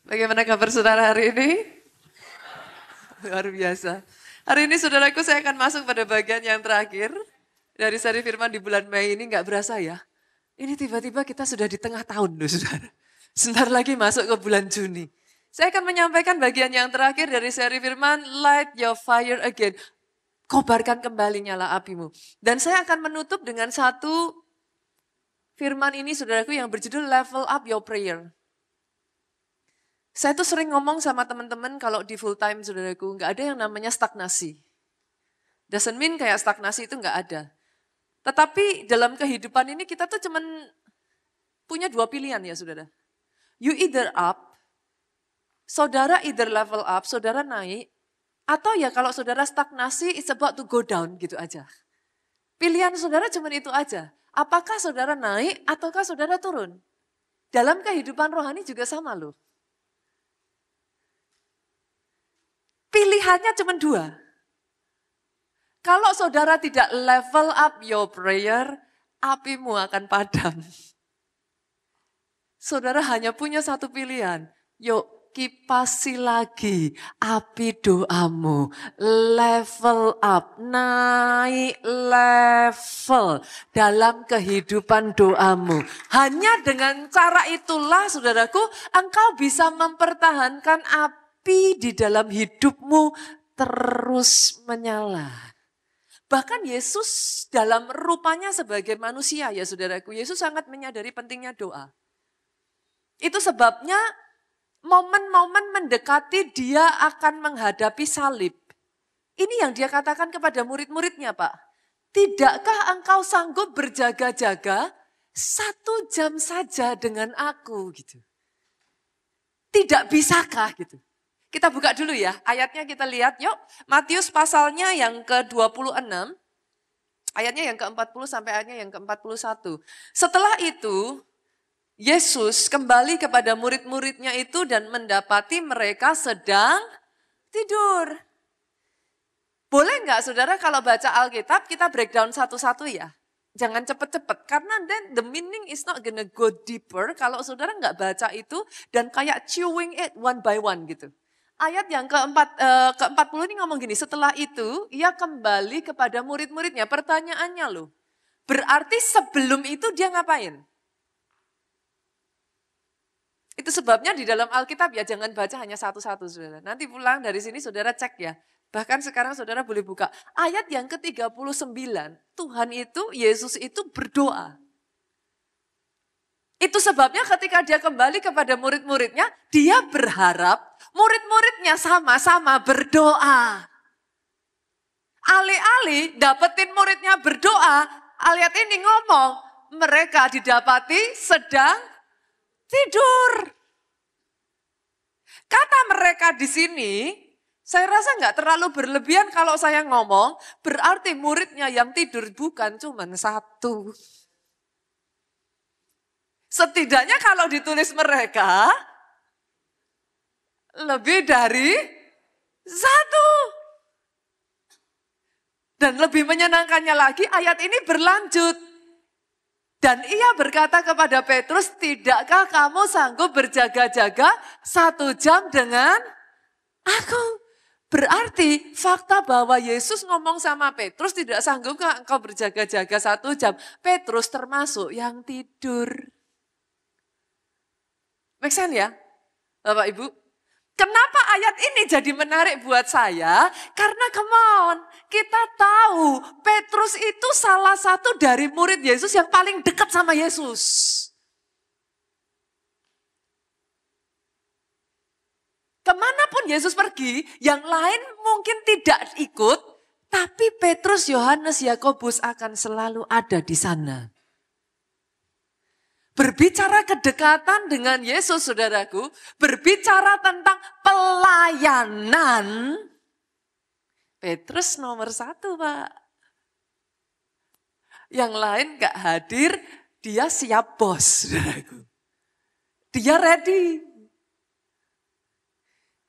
Bagaimana kabar saudara hari ini? Luar biasa. Hari ini saudaraku saya akan masuk pada bagian yang terakhir. Dari seri firman di bulan Mei ini gak berasa ya. Ini tiba-tiba kita sudah di tengah tahun loh saudara. Sebentar lagi masuk ke bulan Juni. Saya akan menyampaikan bagian yang terakhir dari seri firman Light Your Fire Again. Kobarkan kembali nyala apimu. Dan saya akan menutup dengan satu firman ini saudaraku yang berjudul Level Up Your Prayer. Saya tuh sering ngomong sama teman-teman kalau di full time saudaraku, nggak ada yang namanya stagnasi. Doesn't mean kayak stagnasi itu nggak ada. Tetapi dalam kehidupan ini kita tuh cuman punya dua pilihan ya saudara. You either up, saudara either level up, saudara naik, atau ya kalau saudara stagnasi, it's about to go down gitu aja. Pilihan saudara cuman itu aja. Apakah saudara naik ataukah saudara turun? Dalam kehidupan rohani juga sama loh. Pilihannya cuma dua. Kalau saudara tidak level up your prayer, apimu akan padam. Saudara hanya punya satu pilihan. Yuk kipasi lagi api doamu. Level up, naik level dalam kehidupan doamu. Hanya dengan cara itulah saudaraku, engkau bisa mempertahankan api di dalam hidupmu terus menyala. Bahkan Yesus dalam rupanya sebagai manusia ya saudaraku, Yesus sangat menyadari pentingnya doa. Itu sebabnya momen-momen mendekati dia akan menghadapi salib. Ini yang dia katakan kepada murid-muridnya Pak. Tidakkah engkau sanggup berjaga-jaga 1 jam saja dengan aku gitu. Tidak bisakah gitu. Kita buka dulu ya, ayatnya kita lihat yuk. Matius pasalnya yang ke-26, ayatnya yang ke-40 sampai ayatnya yang ke-41. Setelah itu, Yesus kembali kepada murid-muridnya itu dan mendapati mereka sedang tidur. Boleh nggak saudara kalau baca Alkitab kita breakdown satu-satu ya? Jangan cepet-cepet, karena then the meaning is not gonna go deeper kalau saudara nggak baca itu dan kayak chewing it one by one gitu. Ayat yang ke-40 ini ngomong gini, setelah itu ia kembali kepada murid-muridnya. Pertanyaannya loh, berarti sebelum itu dia ngapain? Itu sebabnya di dalam Alkitab ya jangan baca hanya satu-satu saudara. Nanti pulang dari sini saudara cek ya. Bahkan sekarang saudara boleh buka. Ayat yang ke-39, Tuhan itu, Yesus itu berdoa. Itu sebabnya ketika dia kembali kepada murid-muridnya, dia berharap murid-muridnya sama-sama berdoa. Alih-alih dapetin muridnya berdoa, ayat ini ngomong, mereka didapati sedang tidur. Kata mereka di sini, saya rasa nggak terlalu berlebihan kalau saya ngomong, berarti muridnya yang tidur bukan cuma satu. Setidaknya kalau ditulis mereka, lebih dari satu. Dan lebih menyenangkannya lagi ayat ini berlanjut. Dan ia berkata kepada Petrus, tidakkah kamu sanggup berjaga-jaga 1 jam dengan aku? Berarti fakta bahwa Yesus ngomong sama Petrus, tidak sanggupkah engkau berjaga-jaga 1 jam? Petrus termasuk yang tidur. Make sense ya, Bapak Ibu? Kenapa ayat ini jadi menarik buat saya? Karena come on, kita tahu Petrus itu salah satu dari murid Yesus yang paling dekat sama Yesus. Kemanapun Yesus pergi, yang lain mungkin tidak ikut, tapi Petrus, Yohanes, Yakobus akan selalu ada di sana. Berbicara kedekatan dengan Yesus, saudaraku, berbicara tentang pelayanan, Petrus nomor 1, Pak. Yang lain gak hadir, dia siap bos, saudaraku. Dia ready.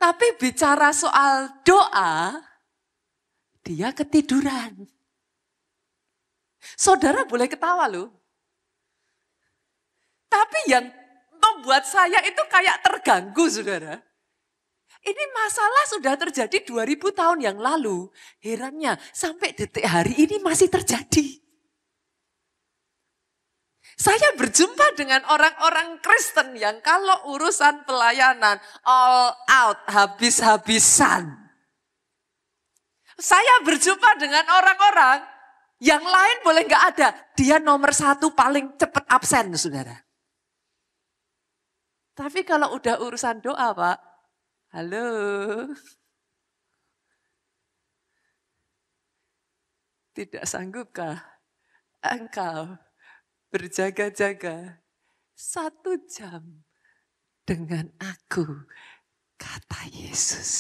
Tapi bicara soal doa, dia ketiduran. Saudara boleh ketawa loh. Tapi yang membuat saya itu kayak terganggu, saudara. Ini masalah sudah terjadi 2000 tahun yang lalu. Herannya, sampai detik hari ini masih terjadi. Saya berjumpa dengan orang-orang Kristen yang kalau urusan pelayanan all out, habis-habisan. Saya berjumpa dengan orang-orang yang lain boleh nggak ada. Dia nomor 1 paling cepat absen, saudara. Tapi kalau udah urusan doa, Pak, halo. Tidak sanggupkah engkau berjaga-jaga 1 jam dengan aku, kata Yesus.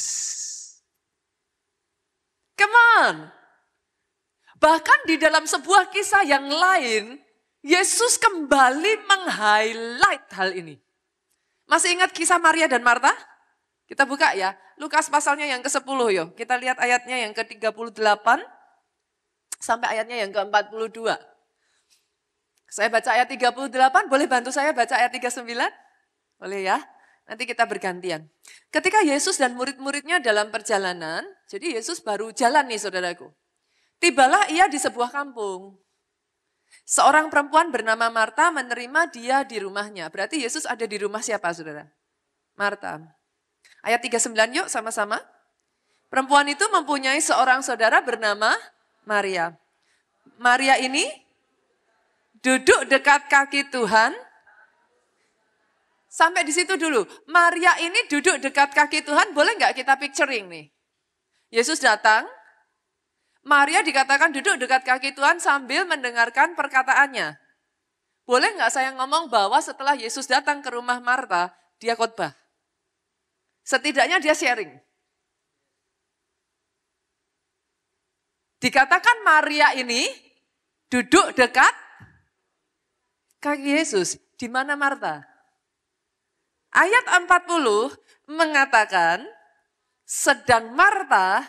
Come on. Bahkan di dalam sebuah kisah yang lain, Yesus kembali meng-highlight hal ini. Masih ingat kisah Maria dan Marta? Kita buka ya, Lukas pasalnya yang ke-10 yuk. Kita lihat ayatnya yang ke-38 sampai ayatnya yang ke-42. Saya baca ayat 38, boleh bantu saya baca ayat 39? Boleh ya? Nanti kita bergantian. Ketika Yesus dan murid-muridnya dalam perjalanan, jadi Yesus baru jalan nih saudaraku. Tibalah ia di sebuah kampung. Seorang perempuan bernama Marta menerima dia di rumahnya. Berarti Yesus ada di rumah siapa saudara? Marta. Ayat 39 yuk sama-sama. Perempuan itu mempunyai seorang saudara bernama Maria. Maria ini duduk dekat kaki Tuhan. Sampai di situ dulu. Maria ini duduk dekat kaki Tuhan, boleh nggak kita picturing nih? Yesus datang, Maria dikatakan duduk dekat kaki Tuhan sambil mendengarkan perkataannya. Boleh nggak saya ngomong bahwa setelah Yesus datang ke rumah Marta, dia khotbah? Setidaknya dia sharing. Dikatakan Maria ini duduk dekat kaki Yesus. Di mana Marta? Ayat 40 mengatakan, sedang Marta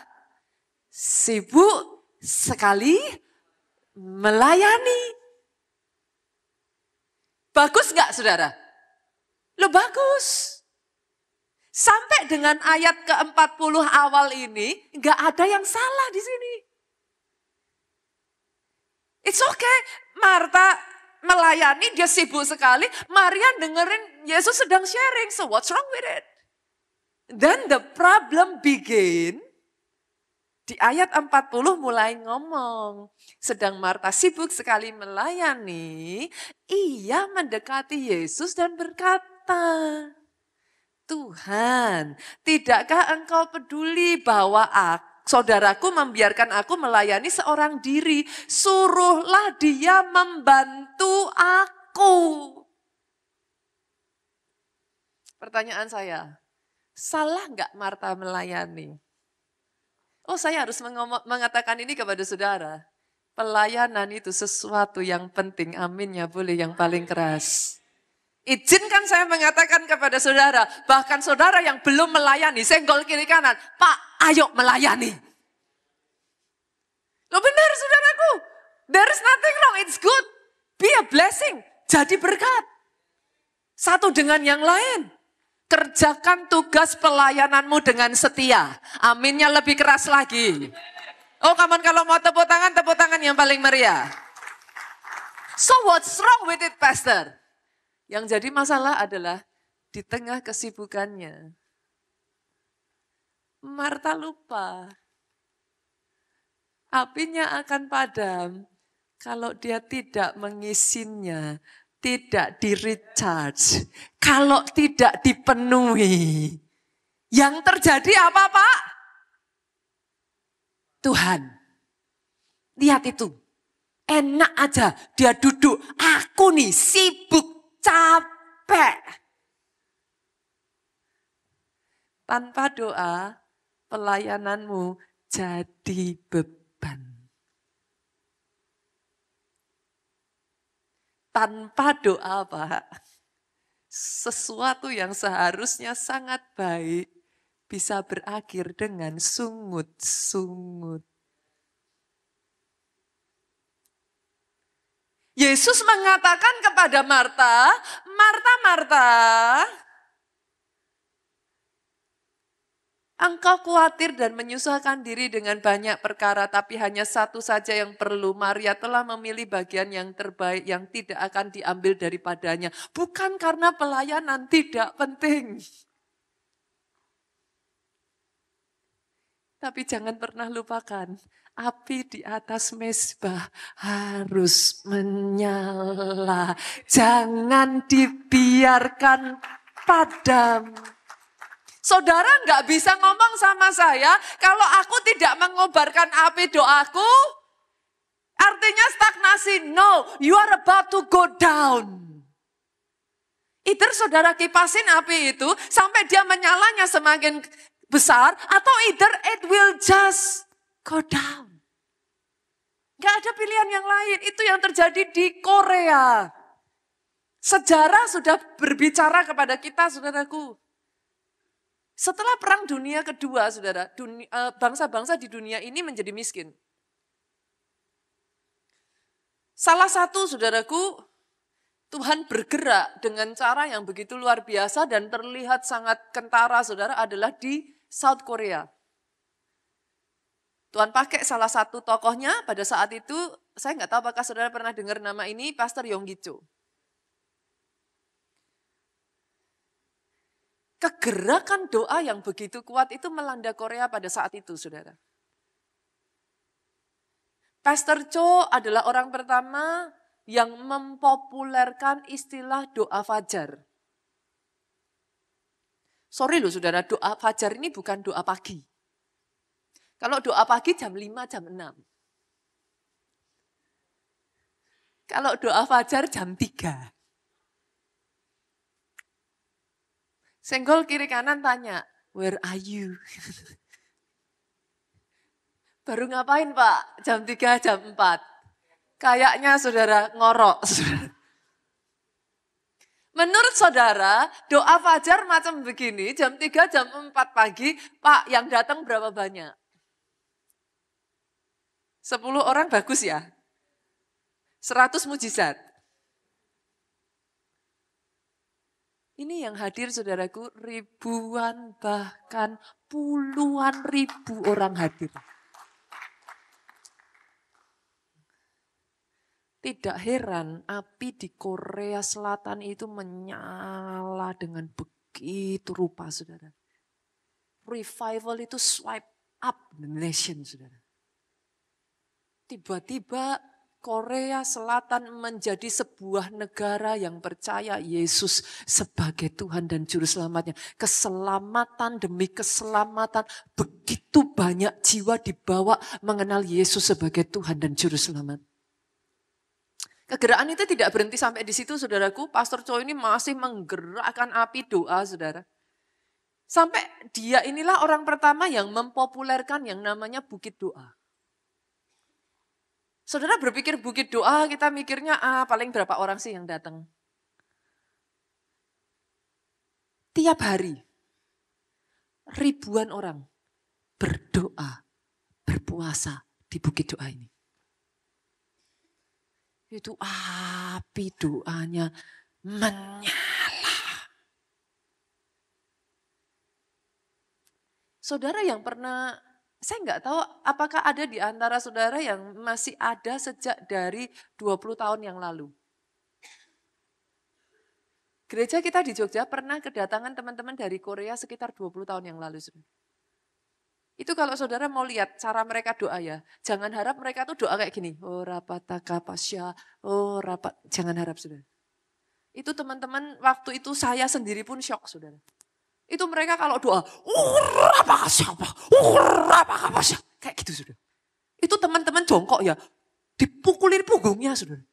sibuk sekali melayani. Bagus nggak saudara? Loh bagus. Sampai dengan ayat ke-40 awal ini, nggak ada yang salah di sini. It's okay, Marta melayani, dia sibuk sekali. Maria dengerin Yesus sedang sharing, so what's wrong with it? Then the problem begin. Di ayat 40 mulai ngomong, sedang Marta sibuk sekali melayani, ia mendekati Yesus dan berkata, Tuhan, tidakkah engkau peduli bahwa saudaraku membiarkan aku melayani seorang diri, suruhlah dia membantu aku. Pertanyaan saya, salah enggak Marta melayani? Oh, saya harus mengatakan ini kepada saudara. Pelayanan itu sesuatu yang penting. Aminnya boleh yang paling keras. Izinkan saya mengatakan kepada saudara, bahkan saudara yang belum melayani, senggol kiri kanan, Pak, ayo melayani. Loh benar saudaraku, there is nothing wrong, it's good. Be a blessing, jadi berkat. Satu dengan yang lain. Kerjakan tugas pelayananmu dengan setia. Aminnya lebih keras lagi. Oh, kawan kalau mau tepuk tangan yang paling meriah. So what's wrong with it, Pastor? Yang jadi masalah adalah di tengah kesibukannya. Marta lupa. Apinya akan padam kalau dia tidak mengisinya. Tidak di-recharge, kalau tidak dipenuhi. Yang terjadi apa Pak? Tuhan, lihat itu. Enak aja dia duduk, aku nih sibuk, capek. Tanpa doa, pelayananmu jadi beban. Tanpa doa Pak, sesuatu yang seharusnya sangat baik bisa berakhir dengan sungut-sungut. Yesus mengatakan kepada Marta, Marta, Marta, engkau khawatir dan menyusahkan diri dengan banyak perkara, tapi hanya satu saja yang perlu. Maria telah memilih bagian yang terbaik yang tidak akan diambil daripadanya. Bukan karena pelayanan tidak penting. Tapi jangan pernah lupakan, api di atas mezbah harus menyala. Jangan dibiarkan padam. Saudara nggak bisa ngomong sama saya, kalau aku tidak mengobarkan api doaku, artinya stagnasi. No, you are about to go down. Either saudara kipasin api itu sampai dia menyalanya semakin besar, atau either it will just go down. Nggak ada pilihan yang lain, itu yang terjadi di Korea. Sejarah sudah berbicara kepada kita, saudaraku. Setelah Perang Dunia Kedua, saudara, bangsa-bangsa di dunia ini menjadi miskin. Salah satu, saudaraku, Tuhan bergerak dengan cara yang begitu luar biasa dan terlihat sangat kentara, saudara, adalah di South Korea. Tuhan pakai salah satu tokohnya pada saat itu, saya nggak tahu apakah saudara pernah dengar nama ini, Pastor Yong Gi-cho. Kegerakan doa yang begitu kuat itu melanda Korea pada saat itu, saudara. Pastor Cho adalah orang pertama yang mempopulerkan istilah doa fajar. Sorry loh saudara, doa fajar ini bukan doa pagi. Kalau doa pagi jam 5, jam 6. Kalau doa fajar jam 3. Senggol kiri kanan tanya, where are you? Baru ngapain Pak? Jam 3, jam 4. Kayaknya saudara ngorok. Menurut saudara, doa fajar macam begini, jam 3, jam 4 pagi, Pak yang datang berapa banyak? 10 orang bagus ya? 100 mujizat. Ini yang hadir saudaraku, ribuan bahkan puluhan ribu orang hadir. Tidak heran api di Korea Selatan itu menyala dengan begitu rupa, saudara. Revival itu swipe up the nation, saudara. Tiba-tiba Korea Selatan menjadi sebuah negara yang percaya Yesus sebagai Tuhan dan Juru Selamatnya. Keselamatan demi keselamatan, begitu banyak jiwa dibawa mengenal Yesus sebagai Tuhan dan Juru Selamat. Kegerakan itu tidak berhenti sampai di situ, saudaraku. Pastor Cho ini masih menggerakkan api doa, saudara. Sampai dia inilah orang pertama yang mempopulerkan yang namanya bukit doa. Saudara berpikir bukit doa, kita mikirnya paling berapa orang sih yang datang? Tiap hari, ribuan orang berdoa, berpuasa di bukit doa ini. Itu api doanya menyala. Saudara yang pernah, saya nggak tahu apakah ada di antara saudara yang masih ada sejak dari 20 tahun yang lalu. Gereja kita di Jogja pernah kedatangan teman-teman dari Korea sekitar 20 tahun yang lalu. Itu kalau saudara mau lihat cara mereka doa ya, jangan harap mereka tuh doa kayak gini. Oh rapataka pasya, oh rapat, jangan harap saudara. Itu teman-teman waktu itu saya sendiri pun shock saudara. Itu mereka kalau doa, kayak gitu saudara. Itu teman-teman jongkok ya, dipukulin punggungnya saudara.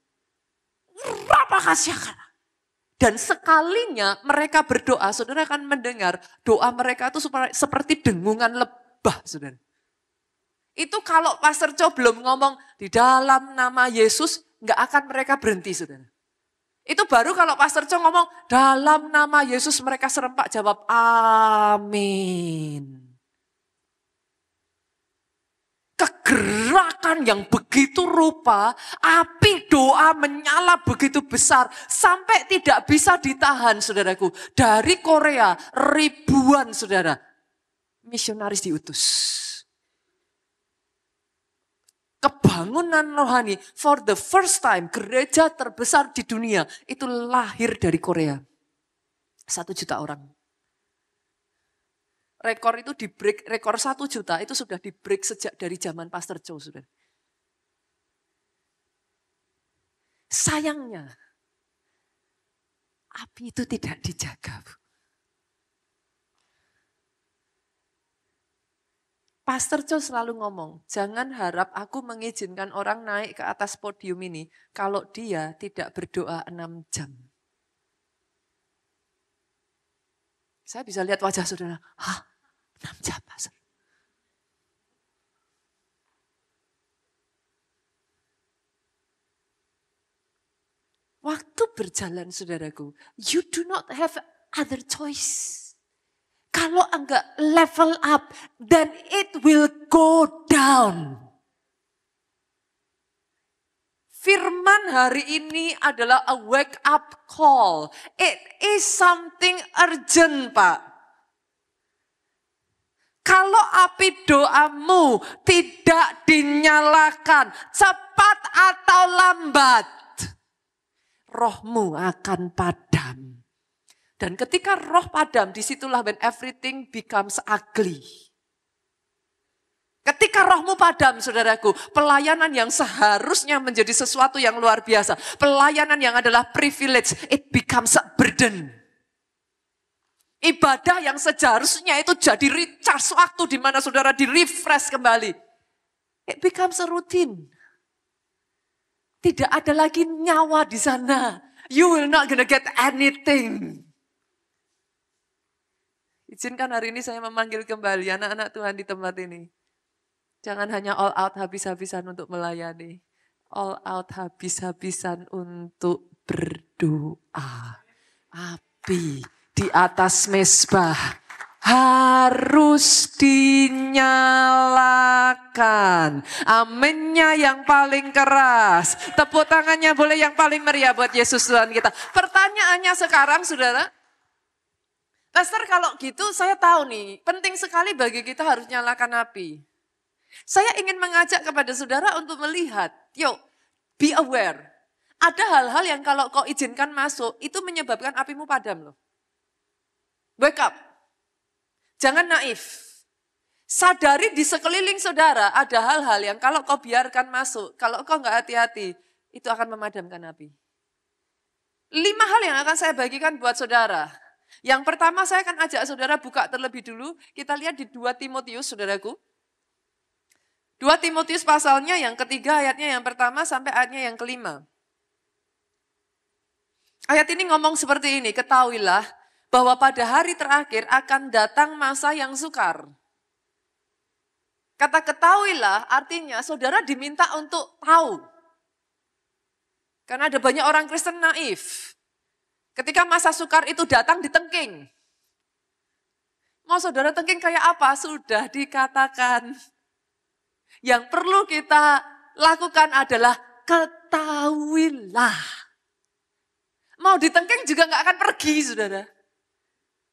Dan sekalinya mereka berdoa, saudara akan mendengar doa mereka itu seperti dengungan lebah saudara. Itu kalau Pastor Cho belum ngomong di dalam nama Yesus, nggak akan mereka berhenti saudara. Itu baru kalau Pastor Cho ngomong, dalam nama Yesus mereka serempak jawab, amin. gerakan yang begitu rupa, api doa menyala begitu besar, sampai tidak bisa ditahan saudaraku. Dari Korea, ribuan saudara, misionaris diutus. Kebangunan rohani, for the first time, gereja terbesar di dunia, itu lahir dari Korea. 1 juta orang. Rekor itu di break, rekor 1 juta itu sudah di break sejak dari zaman Pastor Joe, saudara. Sayangnya, api itu tidak dijaga. Pastor Joe selalu ngomong, jangan harap aku mengizinkan orang naik ke atas podium ini kalau dia tidak berdoa 6 jam. Saya bisa lihat wajah saudara, 6 jam Pastor. Waktu berjalan saudaraku, you do not have other choice. Kalau enggak level up, then it will go down. Firman hari ini adalah a wake up call. It is something urgent, Pak. Kalau api doamu tidak dinyalakan, cepat atau lambat, rohmu akan padam. Dan ketika roh padam, disitulah when everything becomes ugly. Ketika rohmu padam, saudaraku, pelayanan yang seharusnya menjadi sesuatu yang luar biasa, pelayanan yang adalah privilege, it becomes a burden. Ibadah yang seharusnya itu jadi recharge waktu di mana saudara di-refresh kembali, it becomes a routine. Tidak ada lagi nyawa di sana. You will not gonna get anything. Izinkan hari ini saya memanggil kembali anak-anak Tuhan di tempat ini. Jangan hanya all out habis-habisan untuk melayani. All out habis-habisan untuk berdoa. Api di atas mezbah harus dinyalakan. Aminnya yang paling keras. Tepuk tangannya boleh yang paling meriah buat Yesus Tuhan kita. Pertanyaannya sekarang saudara. Pastor kalau gitu saya tahu nih, penting sekali bagi kita harus nyalakan api. Saya ingin mengajak kepada saudara untuk melihat, yuk be aware. Ada hal-hal yang kalau kau izinkan masuk, itu menyebabkan apimu padam loh. Wake up. Jangan naif. Sadari di sekeliling saudara ada hal-hal yang kalau kau biarkan masuk, kalau kau nggak hati-hati, itu akan memadamkan api. 5 hal yang akan saya bagikan buat saudara. Yang pertama saya akan ajak saudara buka terlebih dulu. Kita lihat di 2 Timotius saudaraku. 2 Timotius pasalnya yang ketiga ayatnya yang pertama sampai ayatnya yang kelima. Ayat ini ngomong seperti ini. Ketahuilah bahwa pada hari terakhir akan datang masa yang sukar. Kata ketahuilah artinya saudara diminta untuk tahu. Karena ada banyak orang Kristen naif. Ketika masa sukar itu datang ditengking. Mau saudara tengking kayak apa? Sudah dikatakan. Yang perlu kita lakukan adalah ketahuilah. Mau ditengking juga gak akan pergi saudara.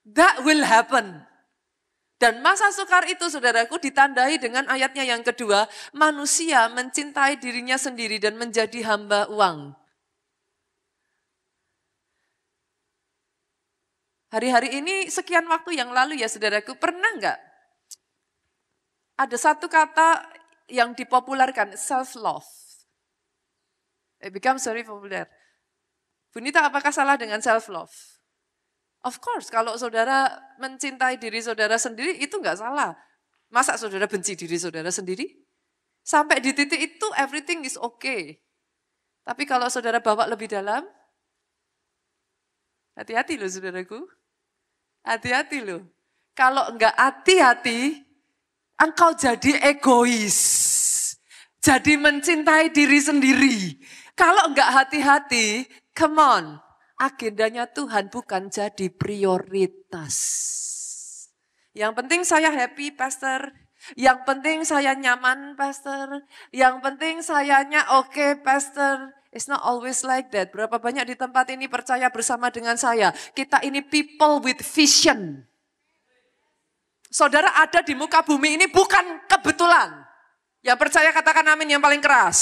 That will happen. Dan masa sukar itu saudaraku ditandai dengan ayatnya yang kedua. Manusia mencintai dirinya sendiri dan menjadi hamba uang. Hari-hari ini sekian waktu yang lalu ya saudaraku, pernah enggak? Ada satu kata yang dipopulerkan, self-love. It becomes very popular. Bunita, apakah salah dengan self-love? Of course, kalau saudara mencintai diri saudara sendiri itu enggak salah. Masa saudara benci diri saudara sendiri? Sampai di titik itu everything is okay. Tapi kalau saudara bawa lebih dalam, hati-hati loh saudaraku. Hati-hati loh. Kalau enggak hati-hati, engkau jadi egois. Jadi mencintai diri sendiri. Kalau enggak hati-hati, come on. Agendanya Tuhan bukan jadi prioritas. Yang penting saya happy, Pastor. Yang penting saya nyaman, Pastor. Yang penting sayanya oke, Pastor. It's not always like that. Berapa banyak di tempat ini percaya bersama dengan saya. Kita ini people with vision. Saudara ada di muka bumi ini bukan kebetulan. Yang percaya katakan amin yang paling keras.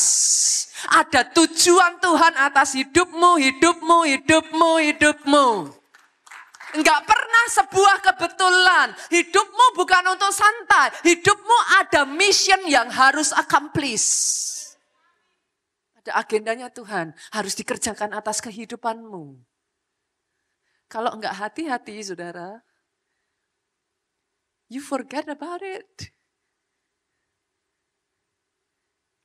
Ada tujuan Tuhan atas hidupmu, hidupmu, hidupmu, hidupmu. Enggak pernah sebuah kebetulan. Hidupmu bukan untuk santai. Hidupmu ada mission yang harus accomplish. Ada agendanya Tuhan. Harus dikerjakan atas kehidupanmu. Kalau enggak hati-hati saudara. You forget about it.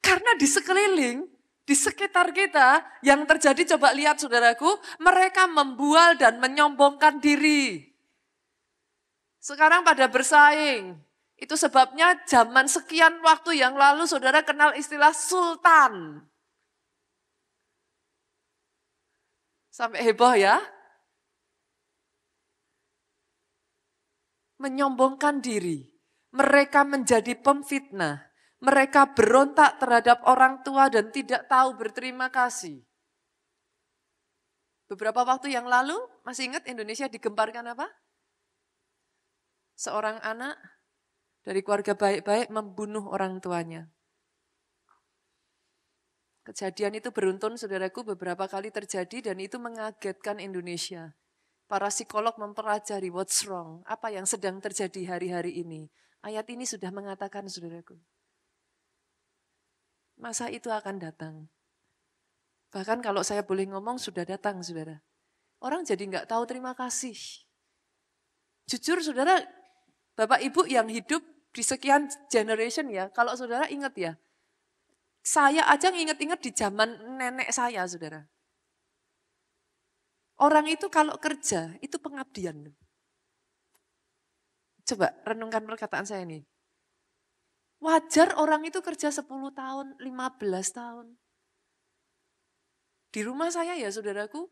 Karena di sekeliling, di sekitar kita yang terjadi coba lihat saudaraku. Mereka membual dan menyombongkan diri. Sekarang pada bersaing. Itu sebabnya zaman sekian waktu yang lalu saudara kenal istilah sultan. Sampai heboh ya. Menyombongkan diri. Mereka menjadi pemfitnah. Mereka berontak terhadap orang tua dan tidak tahu berterima kasih. Beberapa waktu yang lalu, masih ingat Indonesia digemparkan apa? Seorang anak dari keluarga baik-baik membunuh orang tuanya. Kejadian itu beruntun saudaraku beberapa kali terjadi dan itu mengagetkan Indonesia. Para psikolog mempelajari what's wrong, apa yang sedang terjadi hari-hari ini. Ayat ini sudah mengatakan saudaraku. Masa itu akan datang. Bahkan kalau saya boleh ngomong sudah datang saudara. Orang jadi nggak tahu terima kasih. Jujur saudara, Bapak Ibu yang hidup di sekian generation ya, kalau saudara ingat ya, saya aja ingat-ingat di zaman nenek saya, saudara. Orang itu kalau kerja, itu pengabdian. Coba renungkan perkataan saya ini. Wajar orang itu kerja 10 tahun, 15 tahun. Di rumah saya ya saudaraku,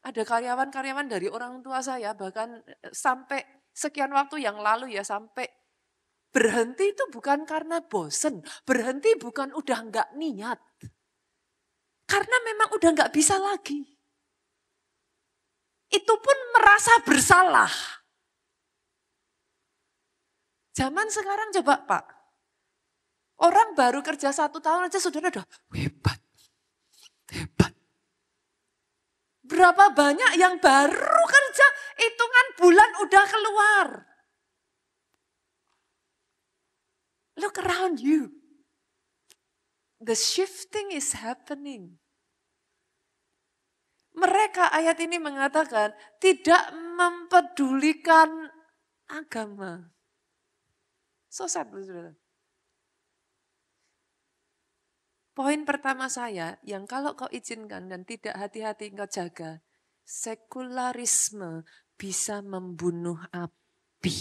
ada karyawan-karyawan dari orang tua saya, bahkan sampai sekian waktu yang lalu ya, sampai berhenti itu bukan karena bosen, berhenti bukan udah enggak niat. Karena memang udah enggak bisa lagi. Itu pun merasa bersalah. Zaman sekarang coba Pak, orang baru kerja 1 tahun aja saudara udah hebat. Berapa banyak yang baru kerja, hitungan bulan udah keluar. Look around you. The shifting is happening. Mereka ayat ini mengatakan tidak mempedulikan agama. So sad, saudara. Poin pertama saya yang kalau kau izinkan dan tidak hati-hati engkau jaga, sekularisme bisa membunuh api.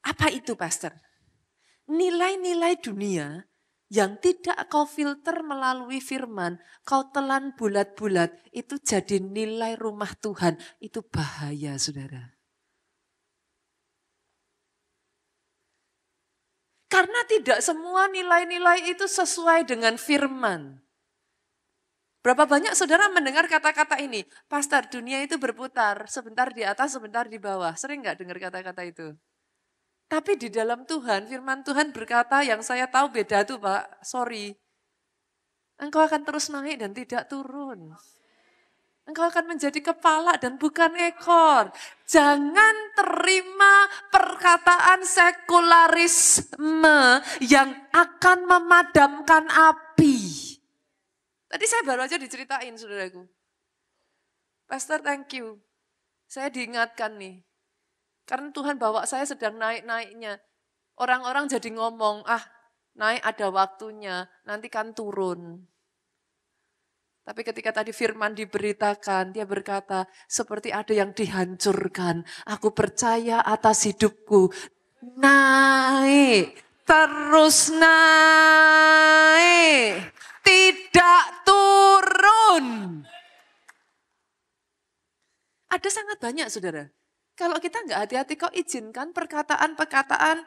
Apa itu, Pastor? Nilai-nilai dunia yang tidak kau filter melalui firman, kau telan bulat-bulat, itu jadi nilai rumah Tuhan. Itu bahaya, saudara. Karena tidak semua nilai-nilai itu sesuai dengan firman. Berapa banyak saudara mendengar kata-kata ini? Pastor, dunia itu berputar, sebentar di atas, sebentar di bawah. Sering gak dengar kata-kata itu? Tapi di dalam Tuhan, firman Tuhan berkata yang saya tahu beda tuh Pak, sorry. Engkau akan terus naik dan tidak turun. Engkau akan menjadi kepala dan bukan ekor. Jangan terima perkataan sekularisme yang akan memadamkan api. Tadi saya baru aja diceritain saudaraku. Pastor thank you. Saya diingatkan nih. Karena Tuhan bawa saya sedang naik-naiknya. Orang-orang jadi ngomong, naik ada waktunya, nanti kan turun. Tapi ketika tadi firman diberitakan, dia berkata, seperti ada yang dihancurkan. Aku percaya atas hidupku. Naik, terus naik, tidak turun. Ada sangat banyak saudara. Kalau kita nggak hati-hati, kau izinkan perkataan-perkataan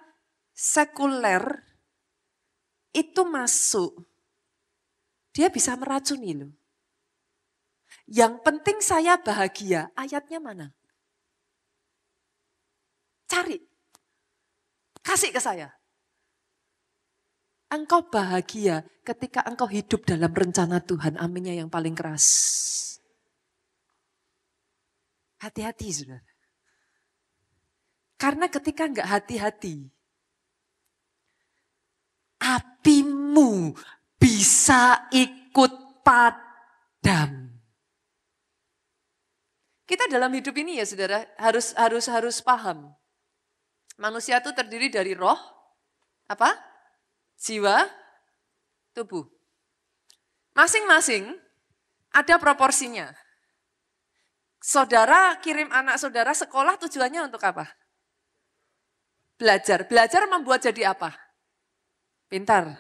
sekuler itu masuk. Dia bisa meracuni loh. Yang penting saya bahagia, ayatnya mana? Cari, kasih ke saya. Engkau bahagia ketika engkau hidup dalam rencana Tuhan, aminnya yang paling keras. Hati-hati saudara. Karena ketika enggak hati-hati, apimu bisa ikut padam. Kita dalam hidup ini ya saudara, harus paham. Manusia itu terdiri dari roh, apa? Jiwa, tubuh. Masing-masing ada proporsinya. Saudara kirim anak saudara sekolah tujuannya untuk apa? Belajar. Belajar membuat jadi apa? Pintar.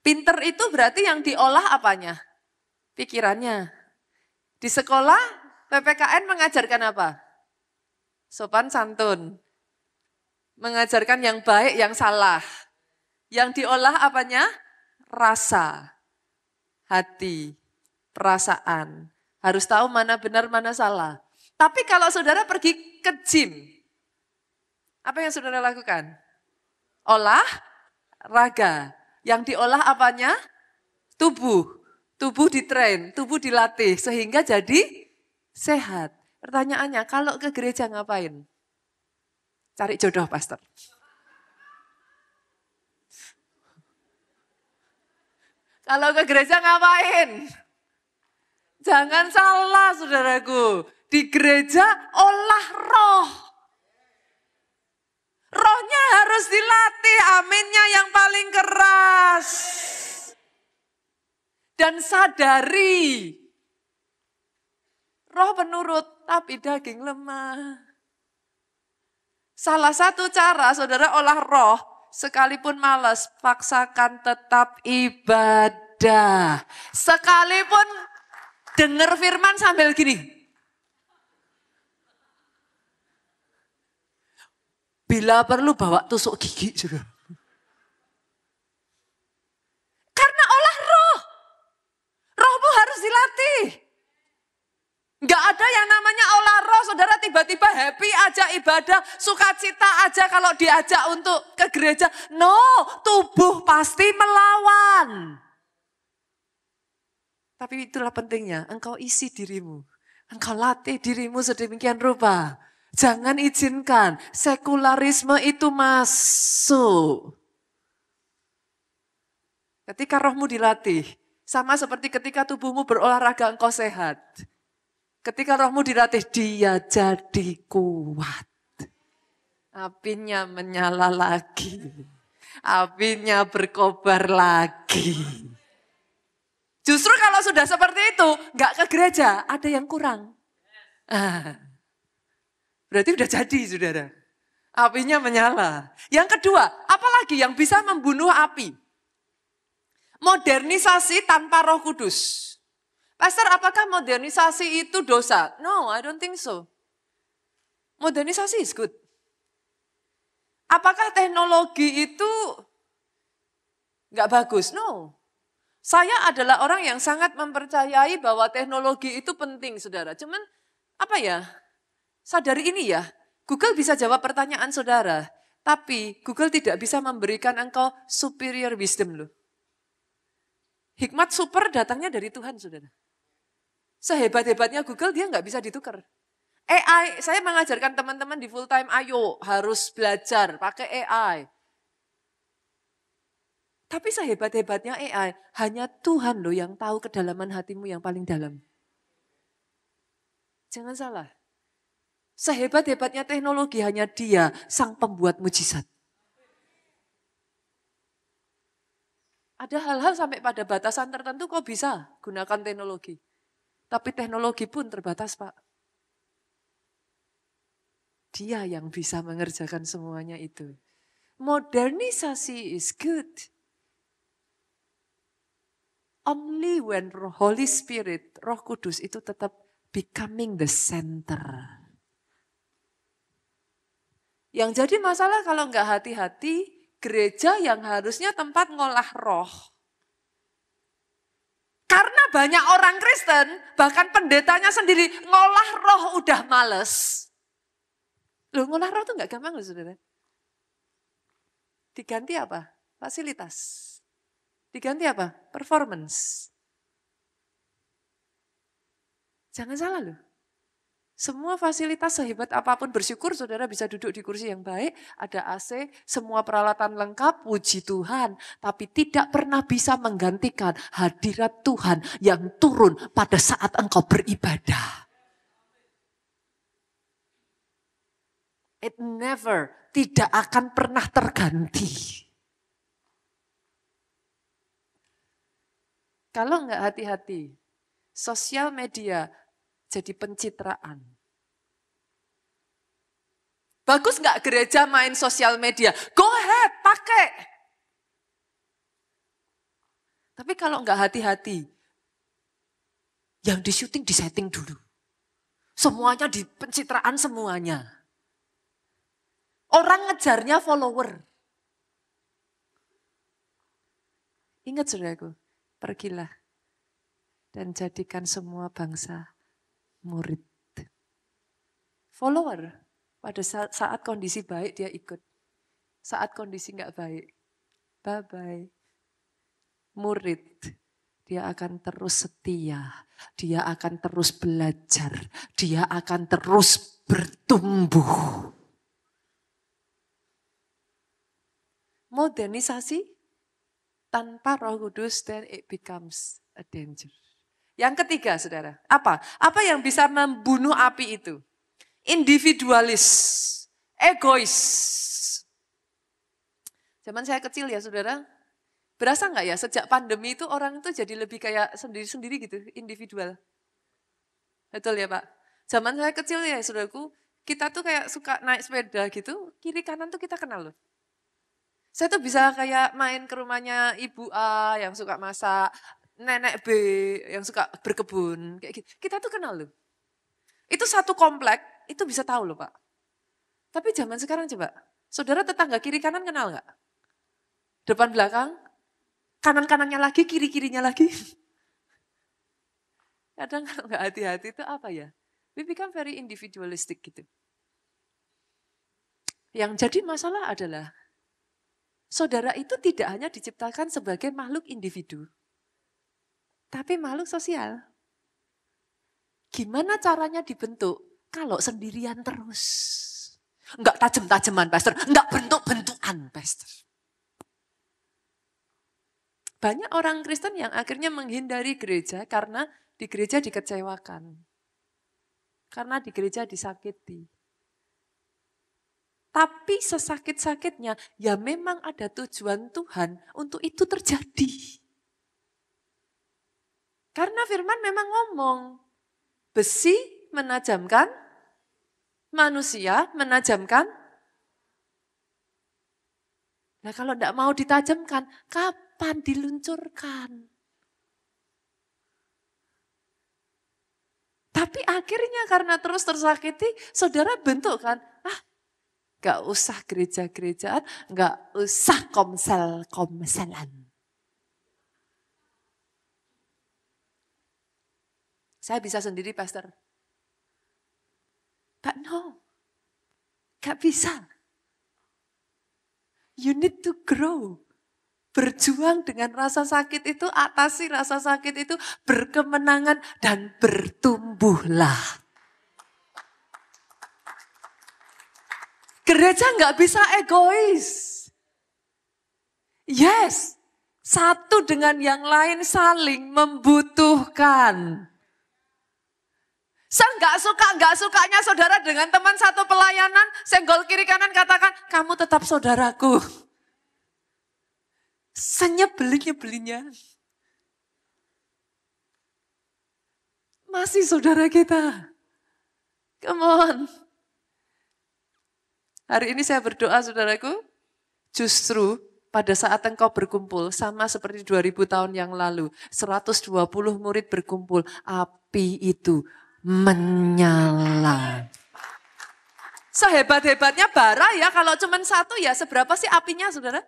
Pintar itu berarti yang diolah apanya? Pikirannya. Di sekolah PPKN mengajarkan apa? Sopan santun. Mengajarkan yang baik, yang salah. Yang diolah apanya? Rasa, hati, perasaan. Harus tahu mana benar, mana salah. Tapi kalau saudara pergi ke gym, apa yang saudara lakukan? Olah raga. Yang diolah apanya? Tubuh. Tubuh ditrain, tubuh dilatih sehingga jadi sehat. Pertanyaannya, kalau ke gereja ngapain? Cari jodoh, pastor. Kalau ke gereja ngapain? Jangan salah saudaraku. Di gereja olah roh. Rohnya harus dilatih, aminnya yang paling keras. Dan sadari. Roh penurut tapi daging lemah. Salah satu cara saudara olah roh. Sekalipun malas, paksakan tetap ibadah. Sekalipun dengar firman sambil gini. Bila perlu bawa tusuk gigi juga. Karena olah roh. Rohmu harus dilatih. Enggak ada yang namanya olah roh, saudara tiba-tiba happy aja ibadah, sukacita aja kalau diajak untuk ke gereja. No, tubuh pasti melawan. Tapi itulah pentingnya, engkau isi dirimu. Engkau latih dirimu sedemikian rupa. Jangan izinkan sekularisme itu masuk. Ketika rohmu dilatih, sama seperti ketika tubuhmu berolahraga engkau sehat. Ketika rohmu dilatih, dia jadi kuat. Apinya menyala lagi. Apinya berkobar lagi. Justru kalau sudah seperti itu, nggak ke gereja, ada yang kurang. Berarti udah jadi, saudara. Apinya menyala. Yang kedua, apalagi yang bisa membunuh api? Modernisasi tanpa Roh Kudus. Pastor, apakah modernisasi itu dosa? No, I don't think so. Modernisasi is good. Apakah teknologi itu nggak bagus? No. Saya adalah orang yang sangat mempercayai bahwa teknologi itu penting, saudara. Cuman, sadari ini ya, Google bisa jawab pertanyaan saudara. Tapi Google tidak bisa memberikan engkau superior wisdom loh. Hikmat super datangnya dari Tuhan, saudara. Sehebat-hebatnya Google dia nggak bisa ditukar. AI, saya mengajarkan teman-teman di full time, ayo harus belajar pakai AI. Tapi sehebat-hebatnya AI, hanya Tuhan loh yang tahu kedalaman hatimu yang paling dalam. Jangan salah. Sehebat-hebatnya teknologi hanya Dia, sang pembuat mujizat. Ada hal-hal sampai pada batasan tertentu kok bisa gunakan teknologi. Tapi teknologi pun terbatas, Pak. Dia yang bisa mengerjakan semuanya itu. Modernisasi is good. Only when Holy Spirit, Roh Kudus itu tetap becoming the center. Yang jadi masalah kalau nggak hati-hati, gereja yang harusnya tempat ngolah roh. Karena banyak orang Kristen, bahkan pendetanya sendiri ngolah roh udah males. Loh, ngolah roh itu nggak gampang loh saudara. Diganti apa? Fasilitas. Diganti apa? Performance. Jangan salah loh. Semua fasilitas sehebat apapun, bersyukur saudara bisa duduk di kursi yang baik, ada AC, semua peralatan lengkap, puji Tuhan. Tapi tidak pernah bisa menggantikan hadirat Tuhan yang turun pada saat engkau beribadah. It never, tidak akan pernah terganti. Kalau enggak hati-hati, sosial media jadi pencitraan. Bagus nggak gereja main sosial media? Go ahead, pakai. Tapi kalau nggak hati-hati, yang di syuting di setting dulu. Semuanya di pencitraan semuanya. Orang ngejarnya follower. Ingat saudaraku, pergilah dan jadikan semua bangsa murid. Follower. Pada saat kondisi baik dia ikut. Saat kondisi nggak baik, bye-bye. Murid, dia akan terus setia. Dia akan terus belajar. Dia akan terus bertumbuh. Modernisasi tanpa Roh Kudus, then it becomes a danger. Yang ketiga, saudara, apa? Apa yang bisa membunuh api itu? Individualis, egois. Zaman saya kecil ya saudara, berasa nggak ya sejak pandemi itu orang itu jadi lebih kayak sendiri-sendiri gitu, individual. Betul ya Pak? Zaman saya kecil ya saudaraku, kita tuh kayak suka naik sepeda gitu, kiri kanan tuh kita kenal loh. Saya tuh bisa kayak main ke rumahnya Ibu A yang suka masak, Nenek B yang suka berkebun, kayak gitu. Kita tuh kenal loh. Itu satu komplek, itu bisa tahu loh Pak. Tapi zaman sekarang coba, saudara tetangga kiri kanan kenal nggak? Depan belakang, kanan-kanannya lagi, kiri-kirinya lagi. Kadang kalau nggak hati-hati itu apa ya? We become very individualistic gitu. Yang jadi masalah adalah, saudara itu tidak hanya diciptakan sebagai makhluk individu, tapi makhluk sosial. Gimana caranya dibentuk? Kalau sendirian terus. Enggak tajem-tajeman, Pastor. Enggak bentuk-bentukan, Pastor. Banyak orang Kristen yang akhirnya menghindari gereja karena di gereja dikecewakan. Karena di gereja disakiti. Tapi sesakit-sakitnya, ya memang ada tujuan Tuhan untuk itu terjadi. Karena firman memang ngomong, besi menajamkan, manusia menajamkan. Nah kalau tidak mau ditajamkan, kapan diluncurkan? Tapi akhirnya karena terus tersakiti, saudara bentuk kan, gak usah gereja-gerejaan, gak usah komsel-komselan. Saya bisa sendiri, Pastor. But no, gak bisa. You need to grow. Berjuang dengan rasa sakit itu, atasi rasa sakit itu, berkemenangan dan bertumbuhlah. Gereja gak bisa egois. Yes, satu dengan yang lain saling membutuhkan. Saya nggak sukanya saudara dengan teman satu pelayanan, senggol kiri kanan katakan, kamu tetap saudaraku. Senyebelin-nyebelinnya. Masih saudara kita. Come on. Hari ini saya berdoa saudaraku, justru pada saat engkau berkumpul, sama seperti 2000 tahun yang lalu, 120 murid berkumpul, api itu menyala. Sehebat-hebatnya bara ya, kalau cuma satu ya seberapa sih apinya saudara?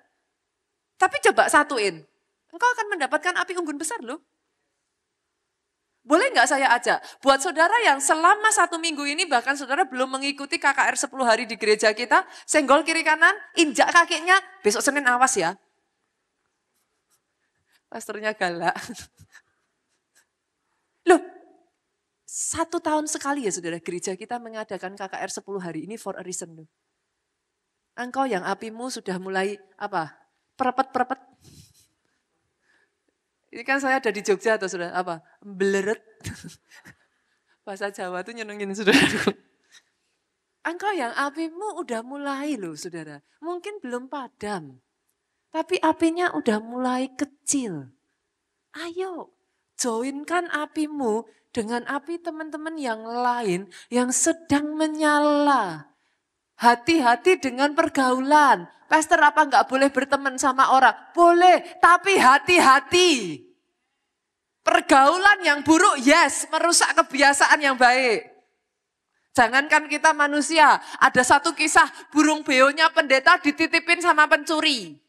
Tapi coba satuin. Engkau akan mendapatkan api unggun besar loh. Boleh nggak saya ajak? Buat saudara yang selama 1 minggu ini bahkan saudara belum mengikuti KKR 10 hari di gereja kita, senggol kiri kanan, injak kakinya, besok Senin awas ya. Pastornya galak. Loh, 1 tahun sekali ya saudara gereja kita mengadakan KKR 10 hari ini for a reason loh. Engkau yang apimu sudah mulai apa? Perepet-perepet. Ini kan saya ada di Jogja atau saudara apa? Beleret. Bahasa Jawa tuh nyenengin saudaraku. Engkau yang apimu udah mulai loh saudara. Mungkin belum padam. Tapi apinya udah mulai kecil. Ayo, joinkan apimu dengan api teman-teman yang lain yang sedang menyala. Hati-hati dengan pergaulan. Pastor apa enggak boleh berteman sama orang? Boleh, tapi hati-hati. Pergaulan yang buruk, yes, merusak kebiasaan yang baik. Jangankan kita manusia, ada satu kisah burung beonya pendeta dititipin sama pencuri.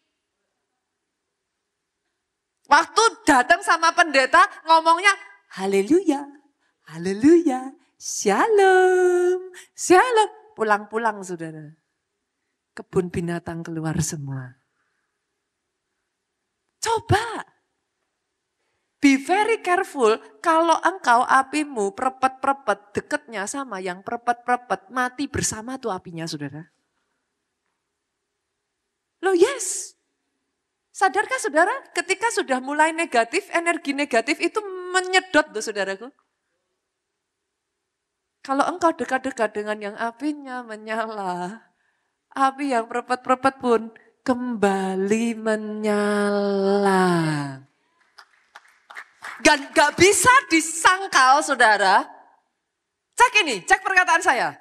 Waktu datang sama pendeta ngomongnya, haleluya, haleluya, shalom, shalom. Pulang-pulang saudara, kebun binatang keluar semua. Coba, be very careful kalau engkau apimu perepet-perepet deketnya sama yang perepet-perepet, mati bersama tuh apinya saudara. Loh yes, sadarkah saudara ketika sudah mulai negatif, energi negatif itu menyedot tuh saudaraku. Kalau engkau dekat-dekat dengan yang apinya menyala, api yang perepet-perepet pun kembali menyala. Gak bisa disangkal saudara. Cek ini, cek perkataan saya.